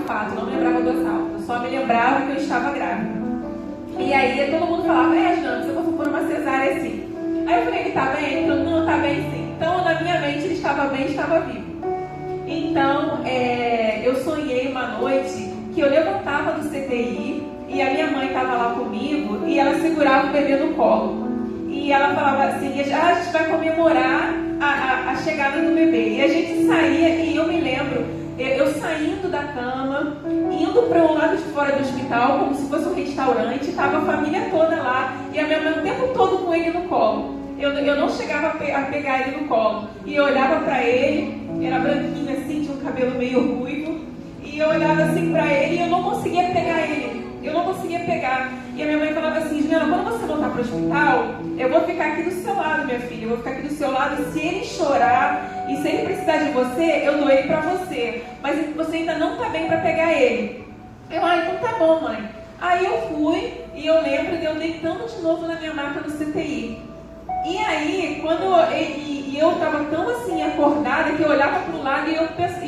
fato, não me lembrava do assalto. Eu só me lembrava que eu estava grávida. E aí todo mundo falava, Jana, você passou por uma cesárea assim. Aí eu falei, ele tá bem? Ele falou, não, tá bem sim. Então, na minha mente, ele estava bem, estava vivo. Então, eu sonhei uma noite que eu levantava do CTI e a minha mãe estava lá comigo e ela segurava o bebê no colo. E ela falava assim, a gente vai comemorar a chegada do bebê. E a gente saía, e eu me lembro, eu saindo da cama, indo para o lado de fora do hospital, como se fosse um restaurante, estava a família toda lá, e a minha mãe o tempo todo com ele no colo. Eu não chegava a pegar ele no colo. E eu olhava para ele, era branquinho assim, tinha um cabelo meio ruivo, e eu olhava assim para ele e eu não conseguia pegar ele. Eu não conseguia pegar. E a minha mãe falava assim, Juliana, quando você voltar para o hospital, eu vou ficar aqui do seu lado, minha filha. Eu vou ficar aqui do seu lado. Se ele chorar e se ele precisar de você, eu dou ele para você. Mas você ainda não está bem para pegar ele. Então tá bom, mãe. Aí eu fui e eu lembro de eu deitando de novo na minha maca no CTI. E aí, quando eu estava tão assim acordada que eu olhava para o lado e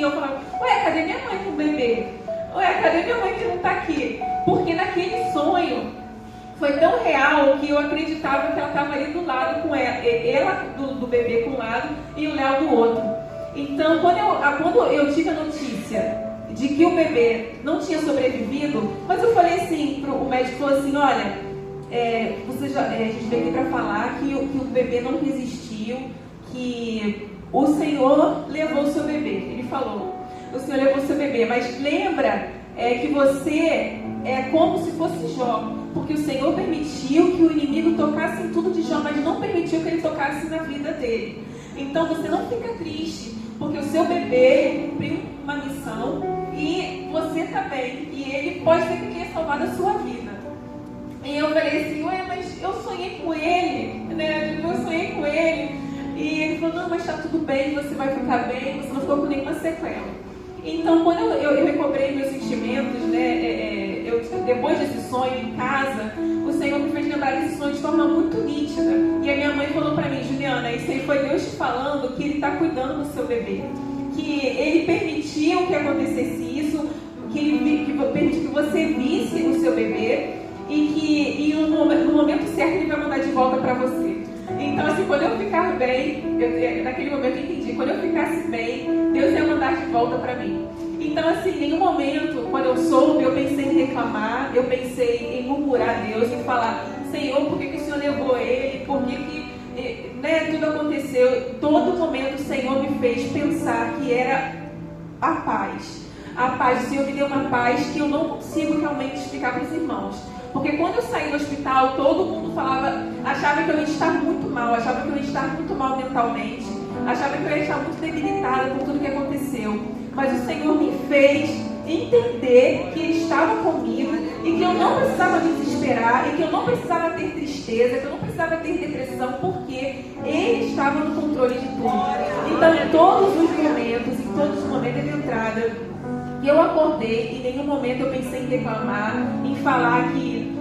eu falava, cadê minha mãe com o bebê? Cadê minha mãe que não está aqui? Porque naquele sonho foi tão real que eu acreditava que ela estava ali do lado com ela do bebê com um lado e o Léo do outro. Então, quando eu tive a notícia de que o bebê não tinha sobrevivido, mas eu falei assim, o médico falou assim, olha, a gente veio aqui para falar que o bebê não resistiu, que o Senhor levou o seu bebê. Ele falou, o Senhor levou o seu bebê, mas lembra que você é como se fosse Jó, porque o Senhor permitiu que o inimigo tocasse em tudo de Jó, mas não permitiu que ele tocasse na vida dele. Então você não fica triste, porque o seu bebê cumpriu uma missão e você está bem, e ele pode ser que tenha salvado a sua vida. E eu falei assim, mas eu sonhei com ele, né? Eu sonhei com ele. E ele falou, não, mas está tudo bem, você vai ficar bem, você não ficou com nenhuma sequela. Então, quando eu recobrei meus sentimentos, né? Depois desse sonho em casa, o Senhor me fez lembrar desse sonho de forma muito nítida. E a minha mãe falou para mim, Juliana, isso aí foi Deus te falando que Ele está cuidando do seu bebê. Que Ele permitiu que acontecesse isso, que Ele permitiu que você visse o seu bebê. E no momento certo ele vai mandar de volta para você. Então, assim, quando eu ficar bem, naquele momento eu entendi, quando eu ficasse bem, Deus ia mandar de volta para mim. Então, assim, em nenhum momento, quando eu soube, eu pensei em reclamar, eu pensei em murmurar a Deus, em falar, Senhor, por que o Senhor levou ele? Por que tudo aconteceu? Todo momento o Senhor me fez pensar que era a paz. A paz, o Senhor me deu uma paz que eu não consigo realmente explicar para os irmãos. Porque quando eu saí do hospital, todo mundo achava que eu ia estar muito mal, achava que eu ia estar muito mal mentalmente, achava que eu ia estar muito debilitada por tudo que aconteceu. Mas o Senhor me fez entender que Ele estava comigo e que eu não precisava me desesperar e que eu não precisava ter tristeza, que eu não precisava ter depressão, porque Ele estava no controle de tudo. Então, em todos os momentos de entrada, eu acordei, em nenhum momento eu pensei em reclamar, em falar que,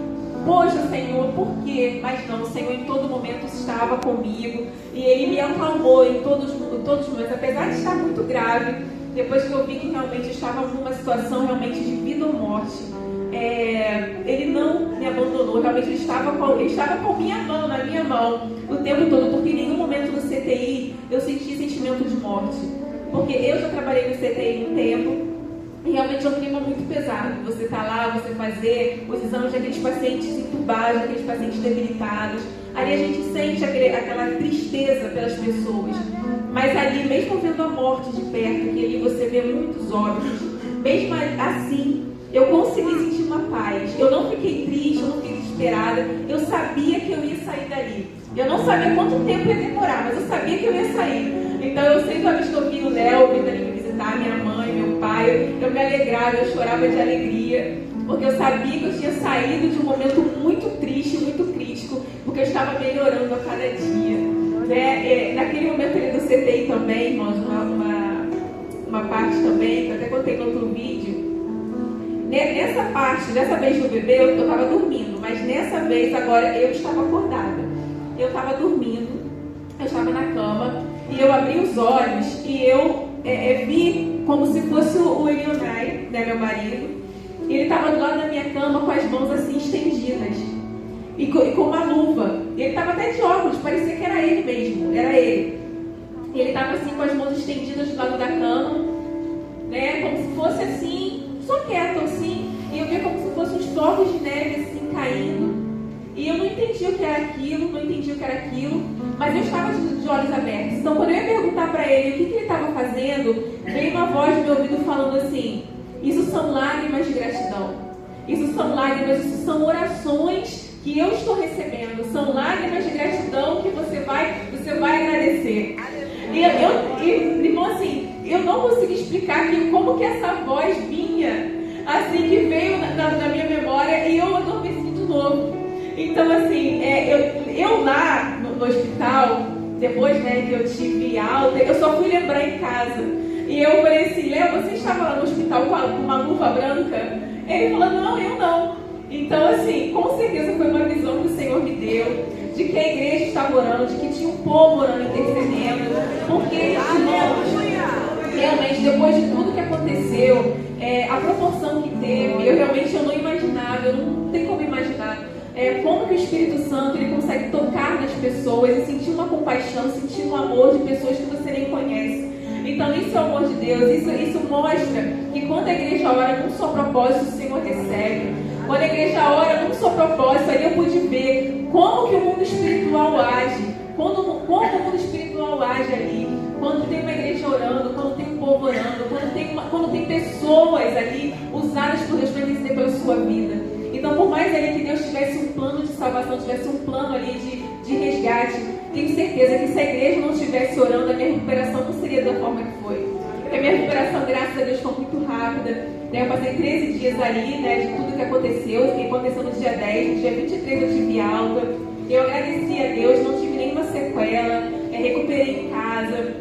poxa, Senhor, por quê? Mas não, o Senhor em todo momento estava comigo e Ele me acalmou em todos os momentos, apesar de estar muito grave, depois que eu vi que realmente eu estava numa situação realmente de vida ou morte. Ele não me abandonou, realmente ele estava com minha mão, na minha mão, o tempo todo, porque em nenhum momento no CTI eu senti sentimento de morte, porque eu já trabalhei no CTI um tempo. E realmente é um clima muito pesado. Você está lá, você fazer os exames de aqueles pacientes entubados, aqueles pacientes debilitados. Ali a gente sente aquela tristeza pelas pessoas. Mas ali, mesmo vendo a morte de perto, que ali você vê muitos óbitos, mesmo assim, eu consegui sentir uma paz. Eu não fiquei triste, eu não fiquei desesperada. Eu sabia que eu ia sair dali. Eu não sabia quanto tempo ia demorar, mas eu sabia que eu ia sair. Então eu sempre, toda vez que eu vi o Léo vindo ali me visitar, minha mãe, meu pai, eu me alegrava, eu chorava de alegria, porque eu sabia que eu tinha saído de um momento muito triste, muito crítico, porque eu estava melhorando a cada dia. Naquele momento ali do CTI também, irmãos, uma parte também, que eu até contei no outro vídeo. Nessa parte, dessa vez do bebê, eu estava dormindo, mas nessa vez agora eu estava acordada. Eu estava dormindo, eu estava na cama, e eu abri os olhos e eu vi como se fosse o Elionai, né, meu marido. Ele estava do lado da minha cama com as mãos assim estendidas e com uma luva. Ele estava até de óculos, parecia que era ele mesmo, era ele. E ele estava assim com as mãos estendidas do lado da cama, né, como se fosse assim, só quieto assim. E eu via como se fossem uns flocos de neve assim caindo. E eu não entendi o que era aquilo, mas eu estava de olhos abertos. Então, quando eu ia perguntar para ele o que ele estava fazendo, veio uma voz no meu ouvido falando assim: isso são lágrimas de gratidão. Isso são lágrimas, isso são orações que eu estou recebendo. São lágrimas de gratidão que você vai agradecer. E irmão, assim, eu não consigo explicar como que essa voz vinha, assim, que veio na minha memória, e eu adormeci de novo. Então, assim, eu lá no hospital, depois, né, que eu tive alta, eu só fui lembrar em casa. E eu falei assim: Léo, você estava lá no hospital com uma luva branca? Ele falou: não, eu não. Então, assim, com certeza foi uma visão que o Senhor me deu, de que a igreja estava orando, de que tinha um povo orando, intercedendo. Porque, irmãos, realmente, depois de tudo que aconteceu, a proporção que teve, eu não imaginava, eu não tenho como imaginar como que o Espírito Santo ele consegue tocar nas pessoas e sentir uma compaixão, sentir um amor de pessoas que você nem conhece. Então isso é o amor de Deus, isso mostra que quando a igreja ora num só propósito, o Senhor recebe. Quando a igreja ora num só propósito, aí eu pude ver como que o mundo espiritual age, como o mundo espiritual age ali, quando tem uma igreja orando, quando tem um povo orando, quando tem pessoas ali usadas por Deus para interceder pela sua vida. Então, por mais ali que Deus tivesse um plano de salvação, tivesse um plano ali de resgate, tenho certeza que se a igreja não estivesse orando, a minha recuperação não seria da forma que foi. Porque a minha recuperação, graças a Deus, foi muito rápida. Eu passei 13 dias ali, né, de tudo que aconteceu. O que aconteceu no dia 10, no dia 23 eu tive alta. Eu agradeci a Deus, não tive nenhuma sequela, recuperei em casa.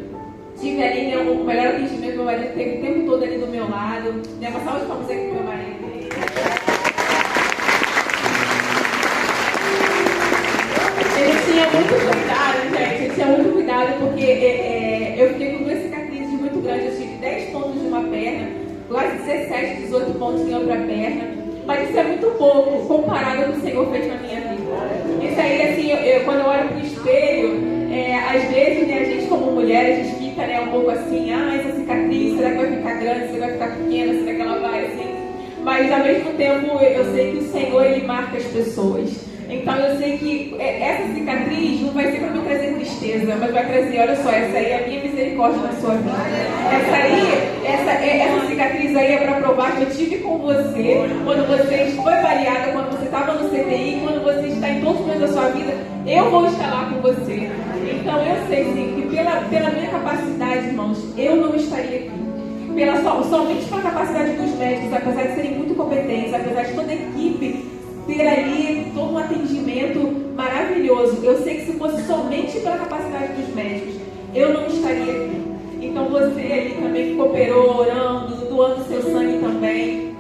Tive ali o melhor atendimento, meu marido teve o tempo todo ali do meu lado. Uma salva de palmas aqui pro meu marido. Ele tinha muito cuidado, gente. Ele tinha muito cuidado porque eu fiquei com 2 cicatrizes muito grandes. Eu tive 10 pontos de uma perna, quase 17, 18 pontos em outra perna. Mas isso é muito pouco comparado ao que o Senhor fez na minha vida. Isso aí, assim, quando eu olho pro espelho, às vezes, né, a gente como mulher, a gente fica, né, um pouco assim: essa cicatriz, será que vai ficar grande, será que vai ficar pequena, será que ela vai assim? Mas ao mesmo tempo eu sei que o Senhor ele marca as pessoas. Então eu sei que essa cicatriz não vai ser para me trazer tristeza, mas vai trazer, olha só, essa aí é a minha misericórdia na sua vida. Essa cicatriz aí é para provar que eu tive com você quando você foi baleada, quando você estava no CTI, quando você está em todos os momentos da sua vida, eu vou estar lá com você. Então eu sei sim que pela minha capacidade, irmãos, eu não estaria aqui. Somente pela capacidade dos médicos, apesar de serem muito competentes, apesar de toda a equipe ter ali todo um atendimento maravilhoso, eu sei que se fosse somente pela capacidade dos médicos, eu não estaria aqui. Então você aí também que cooperou, orando, doando seu sangue também,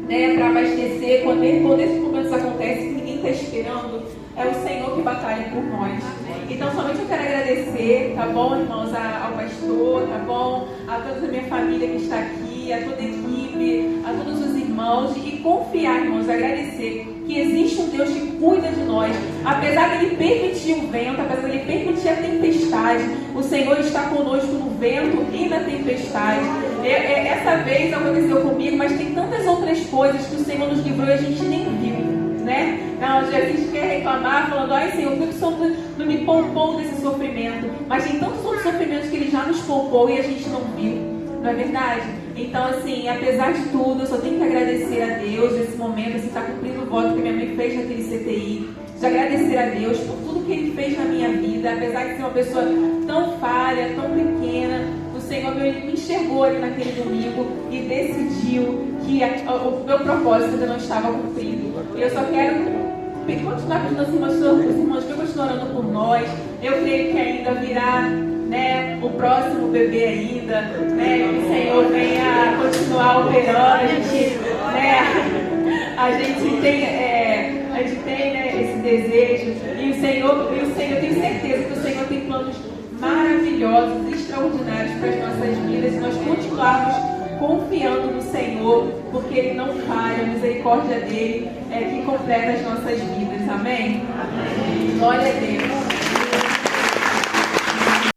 né, para abastecer, quando esses momentos acontecem, ninguém está esperando, é o Senhor que batalha por nós. Então somente eu quero agradecer, tá bom, irmãos, ao pastor, tá bom, a toda a minha família que está aqui, a toda a equipe, a todos os irmãos, e confiar, irmãos, agradecer que existe um Deus que cuida de nós. Apesar de Ele permitir o vento, apesar de Ele permitir a tempestade, o Senhor está conosco no vento e na tempestade. Essa vez aconteceu comigo, mas tem tantas outras coisas que o Senhor nos livrou e a gente nem viu, né? Não, a gente quer reclamar, falando: ai Senhor, por que o Senhor não me poupou desse sofrimento? Mas tem tantos outros sofrimentos que Ele já nos poupou e a gente não viu, não é verdade? Então, assim, apesar de tudo, eu só tenho que agradecer a Deus nesse momento, assim, está cumprindo o voto que minha mãe fez naquele CTI, de agradecer a Deus por tudo que Ele fez na minha vida, apesar de ser uma pessoa tão falha, tão pequena. O Senhor me enxergou ali naquele domingo e decidiu que o meu propósito ainda não estava cumprido. E eu só quero continuar pedindo assim, os irmãos que continuam orando por nós. Eu creio que ainda virá, né, o próximo bebê ainda, né, que o Senhor venha continuar operando. A gente tem né, esse desejo, e o Senhor, eu tenho certeza que o Senhor tem planos maravilhosos, extraordinários para as nossas vidas, e nós continuarmos confiando no Senhor, porque Ele não falha, a misericórdia dele é que completa as nossas vidas. Amém? Amém. Glória a Deus.